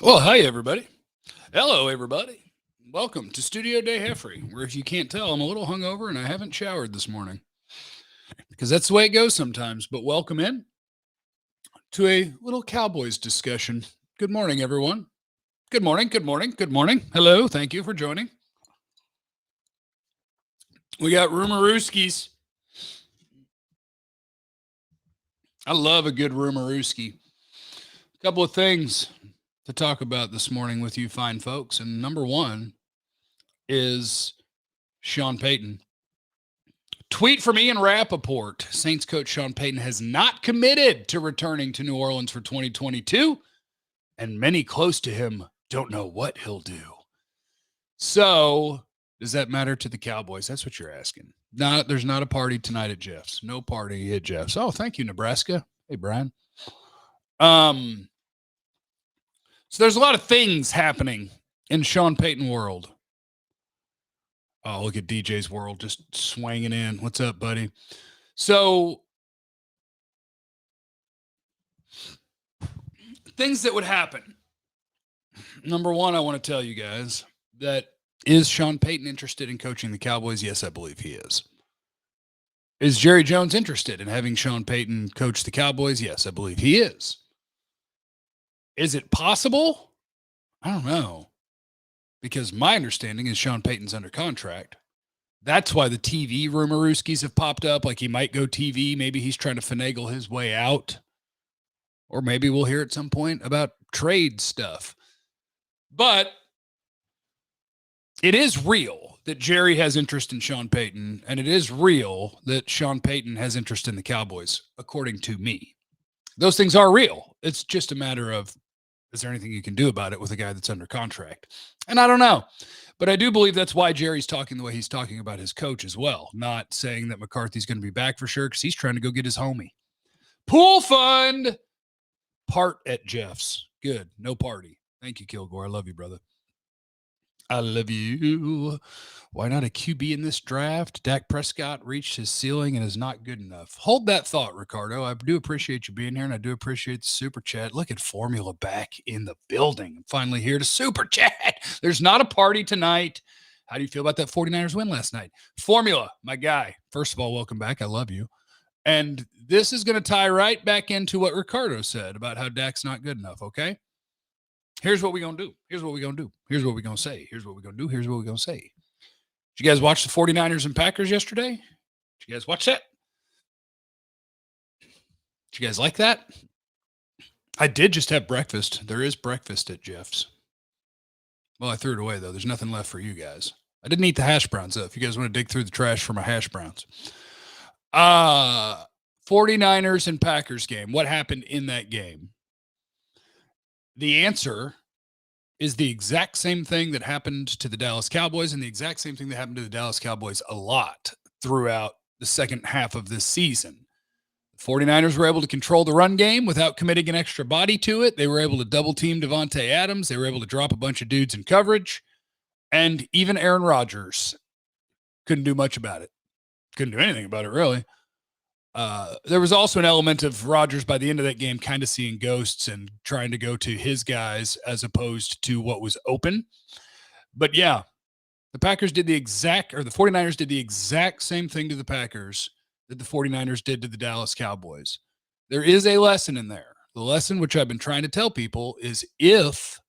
Well, hi, everybody. Hello, everybody. Welcome to Studio Day Heffrey, where if you can't tell, I'm a little hungover and I haven't showered this morning because that's the way it goes sometimes. But welcome in to a little Cowboys discussion. Good morning, everyone. Good morning. Good morning. Good morning. Hello. Thank you for joining. We got rumorooskis. I love a good rumorooski. A couple of things to talk about this morning with you fine folks. And number one is Sean Payton. Tweet from Ian Rappaport. Saints coach Sean Payton has not committed to returning to New Orleans for 2022, and many close to him don't know what he'll do. So, does that matter to the Cowboys? That's what you're asking. No, there's not a party tonight at Jeff's. No party at Jeff's. Oh, thank you, Nebraska. Hey, Brian. So there's a lot of things happening in Sean Payton world. Oh, look at DJ's world just swinging in. What's up, buddy? So, things that would happen. Number one, I want to tell you guys that is Sean Payton interested in coaching the Cowboys? Yes, I believe he is. Is Jerry Jones interested in having Sean Payton coach the Cowboys? Yes, I believe he is. Is it possible? I don't know. Because my understanding is Sean Payton's under contract. That's why the TV rumorooskis have popped up. Like he might go TV. Maybe he's trying to finagle his way out. Or maybe we'll hear at some point about trade stuff. But it is real that Jerry has interest in Sean Payton, and it is real that Sean Payton has interest in the Cowboys, according to me. Those things are real. It's just a matter of, is there anything you can do about it with a guy that's under contract? And I don't know. But I do believe that's why Jerry's talking the way he's talking about his coach as well, not saying that McCarthy's going to be back for sure because he's trying to go get his homie. Pool fund part at Jeff's. Good. No party. Thank you, Kilgore. I love you, brother. I love you. Why not a QB in this draft? Dak Prescott reached his ceiling and is not good enough. Hold that thought, Ricardo. I do appreciate you being here, and I do appreciate the super chat. Look at Formula back in the building. I'm finally here to super chat. There's not a party tonight. How do you feel about that 49ers win last night? Formula, my guy. First of all, welcome back. I love you. And this is going to tie right back into what Ricardo said about how Dak's not good enough, okay? Here's what we're going to do. Here's what we're going to do. Here's what we're going to say. Here's what we're going to do. Here's what we're going to say. Did you guys watch the 49ers and Packers yesterday? Did you guys watch that? Did you guys like that? I did just have breakfast. There is breakfast at Jeff's. Well, I threw it away, though. There's nothing left for you guys. I didn't eat the hash browns, though, if you guys want to dig through the trash for my hash browns. 49ers and Packers game. What happened in that game? The answer is the exact same thing that happened to the Dallas Cowboys and the exact same thing that happened to the Dallas Cowboys a lot throughout the second half of this season. The 49ers were able to control the run game without committing an extra body to it. They were able to double team Devontae Adams. They were able to drop a bunch of dudes in coverage. And even Aaron Rodgers couldn't do much about it. Couldn't do anything about it, really. There was also an element of Rodgers by the end of that game kind of seeing ghosts and trying to go to his guys as opposed to what was open. But yeah, the 49ers did the exact same thing to the Packers that the 49ers did to the Dallas Cowboys. There is a lesson in there. The lesson, which I've been trying to tell people, is if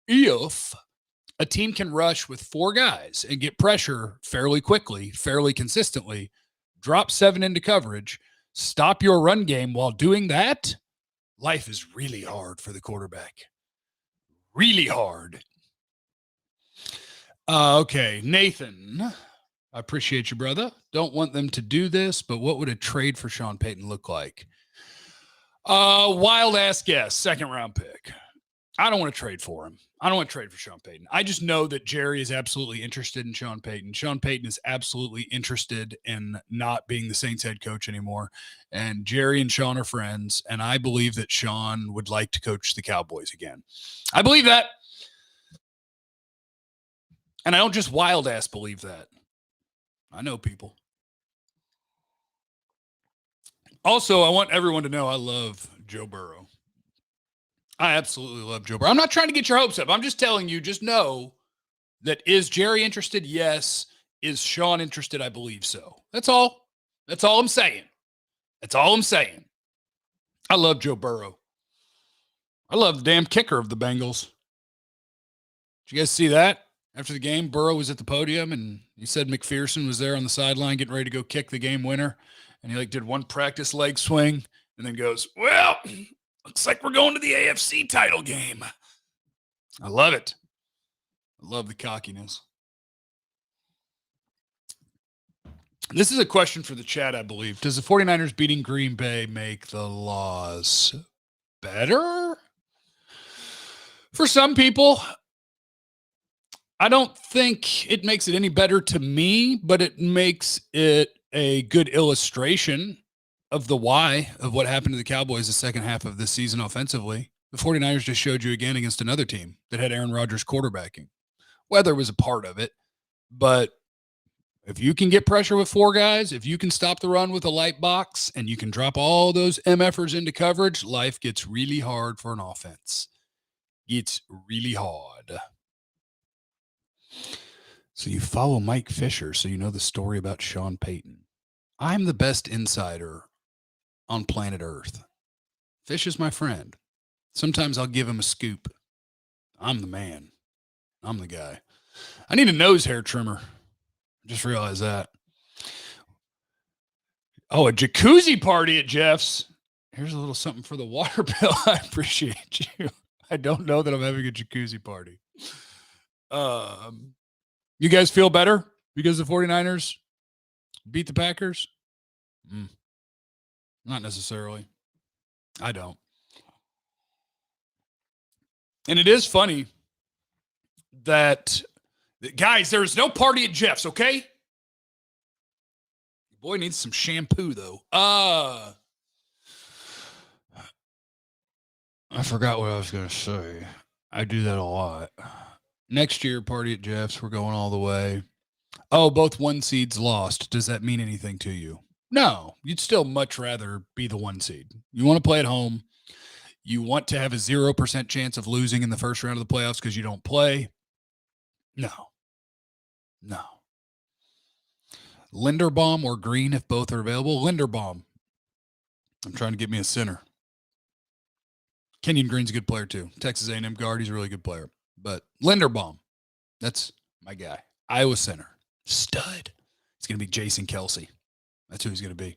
a team can rush with four guys and get pressure fairly quickly, fairly consistently, drop 7 into coverage, stop your run game while doing that, life is really hard for the quarterback. Really hard. Okay, Nathan, I appreciate you, brother. Don't want them to do this, but what would a trade for Sean Payton look like? Wild ass guess, second round pick. I don't want to trade for him. I don't want to trade for Sean Payton. I just know that Jerry is absolutely interested in Sean Payton. Sean Payton is absolutely interested in not being the Saints head coach anymore. And Jerry and Sean are friends. And I believe that Sean would like to coach the Cowboys again. I believe that. And I don't just wild ass believe that. I know people. Also, I want everyone to know I love Joe Burrow. I absolutely love Joe Burrow. I'm not trying to get your hopes up. I'm just telling you, just know that is Jerry interested? Yes. Is Sean interested? I believe so. That's all. That's all I'm saying. That's all I'm saying. I love Joe Burrow. I love the damn kicker of the Bengals. Did you guys see that? After the game, Burrow was at the podium and he said McPherson was there on the sideline getting ready to go kick the game winner. And he did one practice leg swing and then goes, well, looks like we're going to the AFC title game. I love it. I love the cockiness. This is a question for the chat, I believe. Does the 49ers beating Green Bay make the loss better? For some people, I don't think it makes it any better to me, but it makes it a good illustration of the why of what happened to the Cowboys the second half of this season offensively. The 49ers just showed you again against another team that had Aaron Rodgers quarterbacking. Weather was a part of it, but if you can get pressure with four guys, if you can stop the run with a light box, and you can drop all those MFers into coverage, life gets really hard for an offense. It's really hard. So you follow Mike Fisher, so you know the story about Sean Payton. I'm the best insider on planet Earth. Fish is my friend. Sometimes I'll give him a scoop. I'm the man. I'm the guy. I need a nose hair trimmer. I just realized that. Oh, a jacuzzi party at Jeff's. Here's a little something for the water bill. I appreciate you. I don't know that I'm having a jacuzzi party. You guys feel better because the 49ers beat the Packers? Not necessarily. I don't. And it is funny that, guys, there's no party at Jeff's, okay? Boy needs some shampoo, though. I forgot what I was going to say. I do that a lot. Next year, party at Jeff's. We're going all the way. Oh, both one seeds lost. Does that mean anything to you? No. You'd still much rather be the one seed. You want to play at home. You want to have a 0% chance of losing in the first round of the playoffs because you don't play. No. Linderbaum or Green, if both are available. Linderbaum. I'm trying to get me a center. Kenyon Green's a good player too. Texas A&M guard, he's a really good player. But Linderbaum, that's my guy. Iowa center. Stud. It's going to be Jason Kelsey. That's who he's going to be.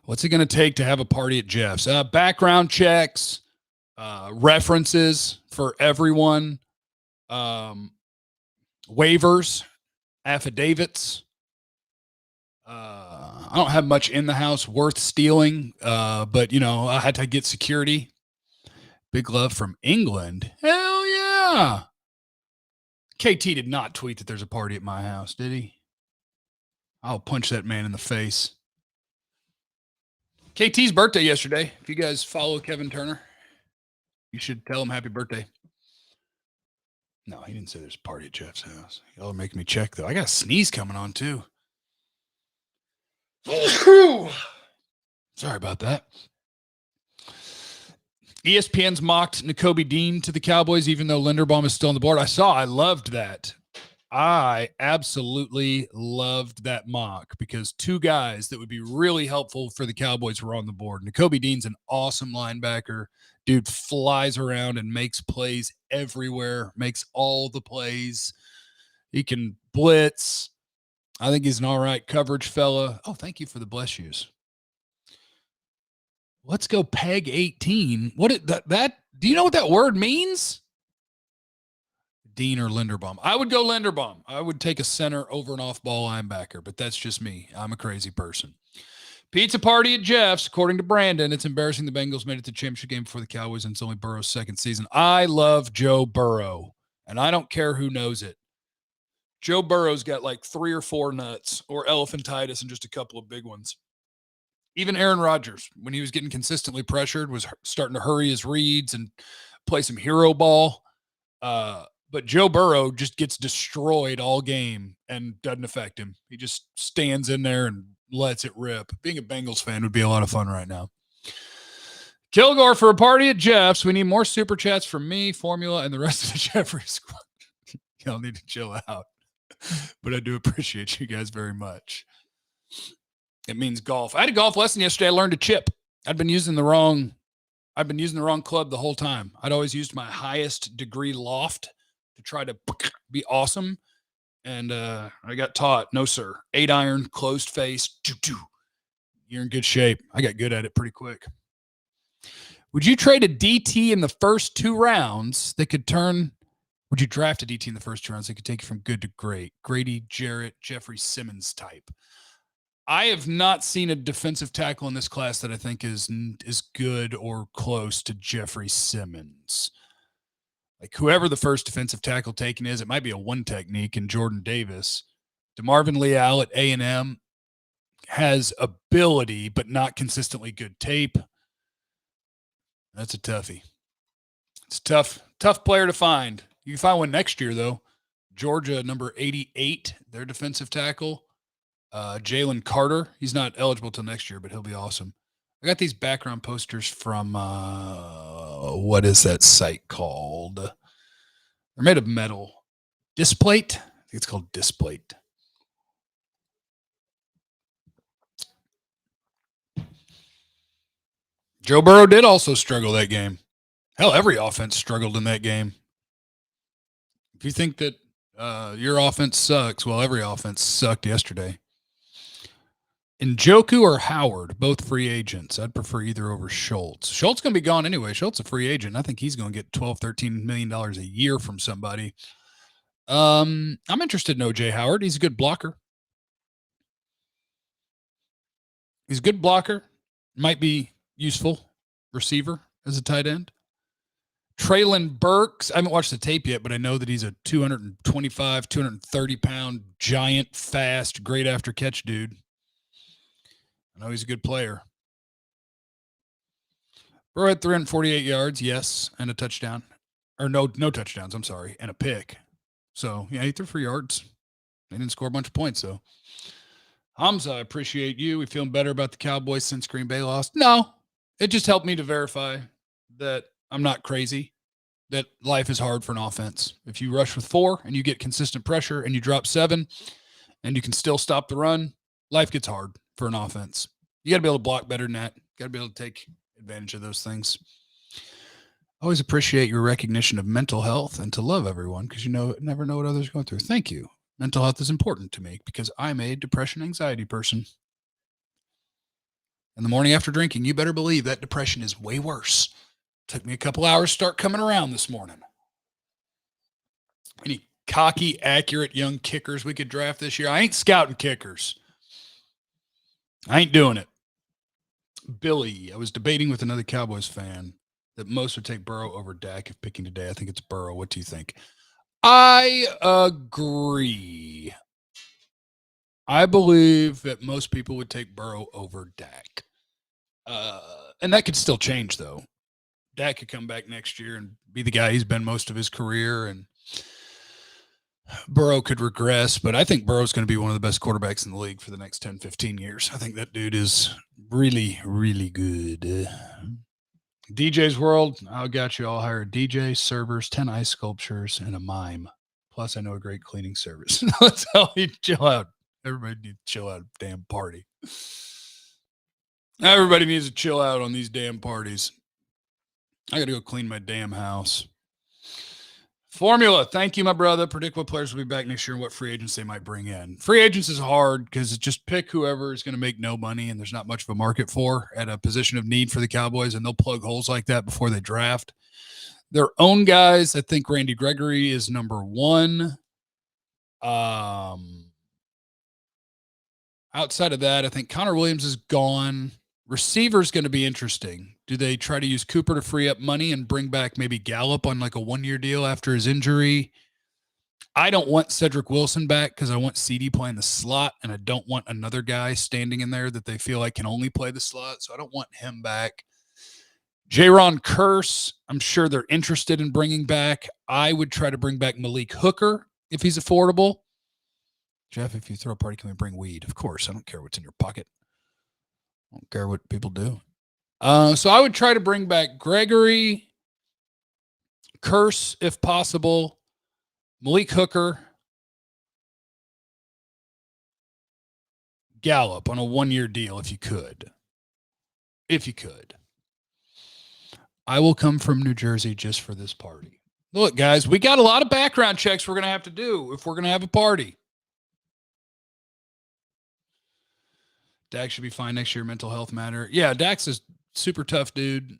What's it going to take to have a party at Jeff's? Background checks, references for everyone, waivers, affidavits. I don't have much in the house worth stealing, but, I had to get security. Big love from England. Hell yeah. KT did not tweet that there's a party at my house, did he? I'll punch that man in the face. KT's birthday yesterday. If you guys follow Kevin Turner, you should tell him happy birthday. No, he didn't say there's a party at Jeff's house. Y'all are making me check, though. I got a sneeze coming on, too. Sorry about that. ESPN's mocked Nakobe Dean to the Cowboys, even though Linderbaum is still on the board. I loved that. I absolutely loved that mock because two guys that would be really helpful for the Cowboys were on the board. Nakobe Dean's an awesome linebacker. Dude flies around and makes plays everywhere, makes all the plays. He can blitz. I think he's an all right coverage fella. Oh, thank you for the bless yous. Let's go Peg 18. That do you know what that word means? Dean or Linderbaum? I would go Linderbaum. I would take a center over an off-ball linebacker, but that's just me. I'm a crazy person. Pizza party at Jeff's. According to Brandon, it's embarrassing the Bengals made it to the championship game before the Cowboys, and it's only Burrow's second season. I love Joe Burrow, and I don't care who knows it. Joe Burrow's got like 3 or 4 nuts or elephantitis and just a couple of big ones. Even Aaron Rodgers, when he was getting consistently pressured, was starting to hurry his reads and play some hero ball. But Joe Burrow just gets destroyed all game and doesn't affect him. He just stands in there and lets it rip. Being a Bengals fan would be a lot of fun right now. Kilgore for a party at Jeff's. We need more super chats from me, Formula, and the rest of the Jeffrey squad. Y'all need to chill out. But I do appreciate you guys very much. It means golf. I had a golf lesson yesterday. I learned to chip. I've been using the wrong club the whole time. I'd always used my highest degree loft to try to be awesome. And I got taught, no, sir. 8-iron, closed face. You're in good shape. I got good at it pretty quick. Would you trade a DT in the first 2 rounds that could turn? Would you draft a DT in the first 2 rounds that could take you from good to great? Grady Jarrett, Jeffrey Simmons type. I have not seen a defensive tackle in this class that I think is good or close to Jeffrey Simmons. Like whoever the first defensive tackle taken is, it might be a one technique in Jordan Davis. DeMarvin Leal at A&M has ability, but not consistently good tape. That's a toughie. It's tough player to find. You can find one next year, though. Georgia, number 88, their defensive tackle. Jalen Carter. He's not eligible till next year, but he'll be awesome. I got these background posters from, what is that site called? They're made of metal. Displate? I think it's called Displate. Joe Burrow did also struggle that game. Hell, every offense struggled in that game. If you think that your offense sucks, well, every offense sucked yesterday. Njoku or Howard, both free agents. I'd prefer either over Schultz. Schultz going to be gone anyway. Schultz a free agent. I think he's going to get $12, $13 million a year from somebody. I'm interested in O.J. Howard. He's a good blocker. Might be useful receiver as a tight end. Traylon Burks. I haven't watched the tape yet, but I know that he's a 225, 230-pound, giant, fast, great after-catch dude. I know he's a good player. Burrow had 348 yards, yes, and a touchdown. Or no touchdowns, I'm sorry, and a pick. So, yeah, he threw for yards. They didn't score a bunch of points, though. Hamza, I appreciate you. We feeling better about the Cowboys since Green Bay lost? No. It just helped me to verify that I'm not crazy, that life is hard for an offense. If you rush with 4 and you get consistent pressure and you drop 7 and you can still stop the run, life gets hard for an offense. You got to be able to block better than that. Got to be able to take advantage of those things. Always appreciate your recognition of mental health and to love everyone because you never know what others are going through. Thank you. Mental health is important to me because I'm a depression anxiety person. In the morning after drinking, you better believe that depression is way worse. Took me a couple hours to start coming around this morning. Any cocky, accurate young kickers we could draft this year? I ain't scouting kickers. I ain't doing it. Billy, I was debating with another Cowboys fan that most would take Burrow over Dak if picking today. I think it's Burrow. What do you think? I agree. I believe that most people would take Burrow over Dak. And that could still change, though. Dak could come back next year and be the guy he's been most of his career, and Burrow could regress. But I think Burrow's going to be one of the best quarterbacks in the league for the next 10, 15 years. I think that dude is really, really good. DJ's World, I got you all hired. DJ, servers, 10 ice sculptures, and a mime. Plus, I know a great cleaning service. That's how you chill out. Everybody needs to chill out. Damn party. Everybody needs to chill out on these damn parties. I got to go clean my damn house. Formula, thank you, my brother. Predict what players will be back next year and what free agents they might bring in. Free agents is hard because it's just pick whoever is going to make no money and there's not much of a market for at a position of need for the Cowboys, and they'll plug holes like that before they draft. Their own guys, I think Randy Gregory is number 1. Outside of that, I think Connor Williams is gone. Receiver's going to be interesting. Do they try to use Cooper to free up money and bring back maybe Gallup on like a 1-year deal after his injury? I don't want Cedric Wilson back because I want CD playing the slot, and I don't want another guy standing in there that they feel like can only play the slot, so I don't want him back. Jaron Curse, I'm sure they're interested in bringing back. I would try to bring back Malik Hooker if he's affordable. Jeff, if you throw a party, can we bring weed? Of course. I don't care what's in your pocket. I don't care what people do. So I would try to bring back Gregory, Curse if possible, Malik Hooker, Gallup on a 1-year deal if you could. If you could. I will come from New Jersey just for this party. Look, guys, we got a lot of background checks we're going to have to do if we're going to have a party. Dak should be fine next year. Mental health matter. Yeah, Dak's a super tough dude,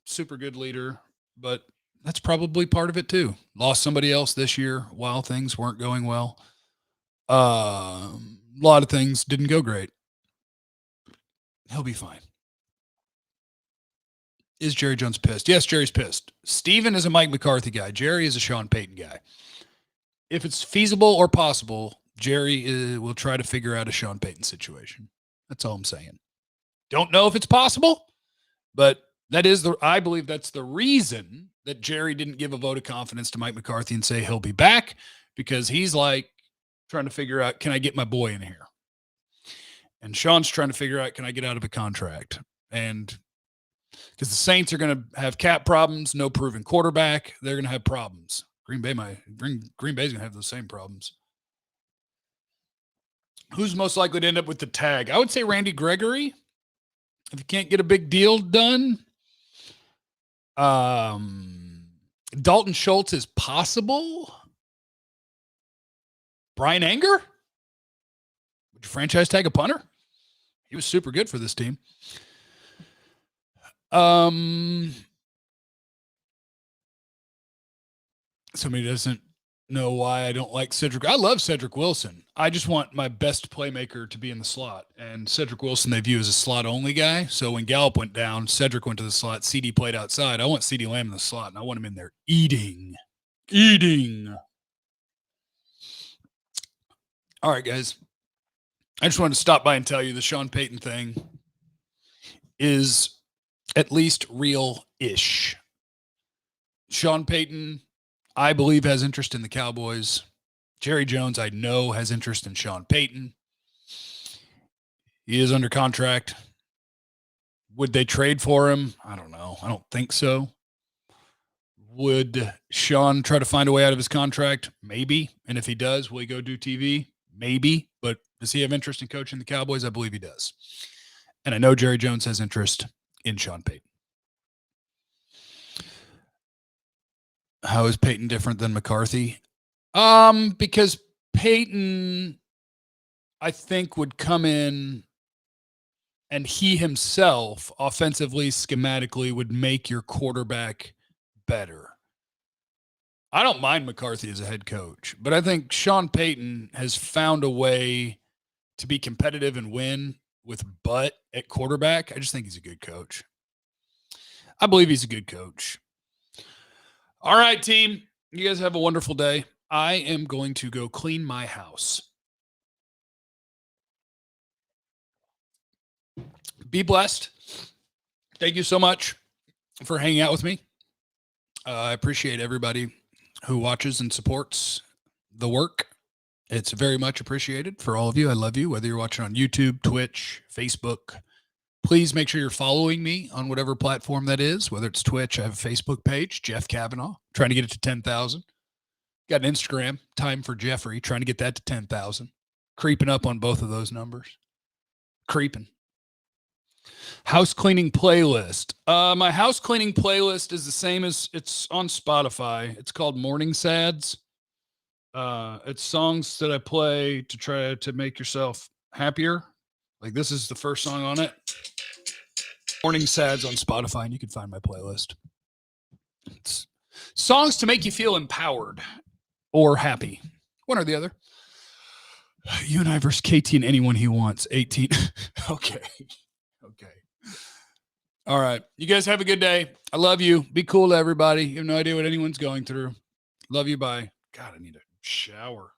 super good leader, but that's probably part of it too. Lost somebody else this year while things weren't going well. A lot of things didn't go great. He'll be fine. Is Jerry Jones pissed? Yes, Jerry's pissed. Steven is a Mike McCarthy guy. Jerry is a Sean Payton guy. If it's feasible or possible, Jerry will try to figure out a Sean Payton situation. That's all I'm saying. Don't know if it's possible, but I believe that's the reason that Jerry didn't give a vote of confidence to Mike McCarthy and say he'll be back, because he's like trying to figure out, can I get my boy in here? And Sean's trying to figure out, can I get out of a contract? And because the Saints are going to have cap problems, no proven quarterback, they're going to have problems. Green Bay's going to have those same problems. Who's most likely to end up with the tag? I would say Randy Gregory. If you can't get a big deal done. Dalton Schultz is possible. Brian Anger? Would you franchise tag a punter? He was super good for this team. Somebody doesn't know why I don't like Cedric. I love Cedric Wilson. I just want my best playmaker to be in the slot. And Cedric Wilson they view as a slot-only guy. So when Gallup went down, Cedric went to the slot. CD played outside. I want CD Lamb in the slot, and I want him in there eating. All right, guys. I just wanted to stop by and tell you the Sean Payton thing is at least real-ish. Sean Payton, I believe, has interest in the Cowboys. Jerry Jones, I know, has interest in Sean Payton. He is under contract. Would they trade for him? I don't know. I don't think so. Would Sean try to find a way out of his contract? Maybe. And if he does, will he go do TV? Maybe. But does he have interest in coaching the Cowboys? I believe he does. And I know Jerry Jones has interest in Sean Payton. How is Payton different than McCarthy? Because Payton, I think, would come in and he himself, offensively, schematically, would make your quarterback better. I don't mind McCarthy as a head coach, but I think Sean Payton has found a way to be competitive and win with butt at quarterback. I just think he's a good coach. I believe he's a good coach. All right, team. You guys have a wonderful day. I am going to go clean my house. Be blessed. Thank you so much for hanging out with me. I appreciate everybody who watches and supports the work. It's very much appreciated for all of you. I love you, whether you're watching on YouTube, Twitch, Facebook. Please make sure you're following me on whatever platform that is, whether it's Twitch. I have a Facebook page, Jeff Kavanaugh, trying to get it to 10,000. Got an Instagram, Time for Jeffrey, trying to get that to 10,000. Creeping up on both of those numbers. Creeping. House cleaning playlist. My house cleaning playlist is the same as it's on Spotify. It's called Morning Sads. It's songs that I play to try to make yourself happier. Like this is the first song on it. Morning Sads on Spotify, and you can find my playlist. It's songs to make you feel empowered or happy. One or the other. You and I versus KT and anyone he wants. 18. Okay. All right. You guys have a good day. I love you. Be cool to everybody. You have no idea what anyone's going through. Love you. Bye. God, I need a shower.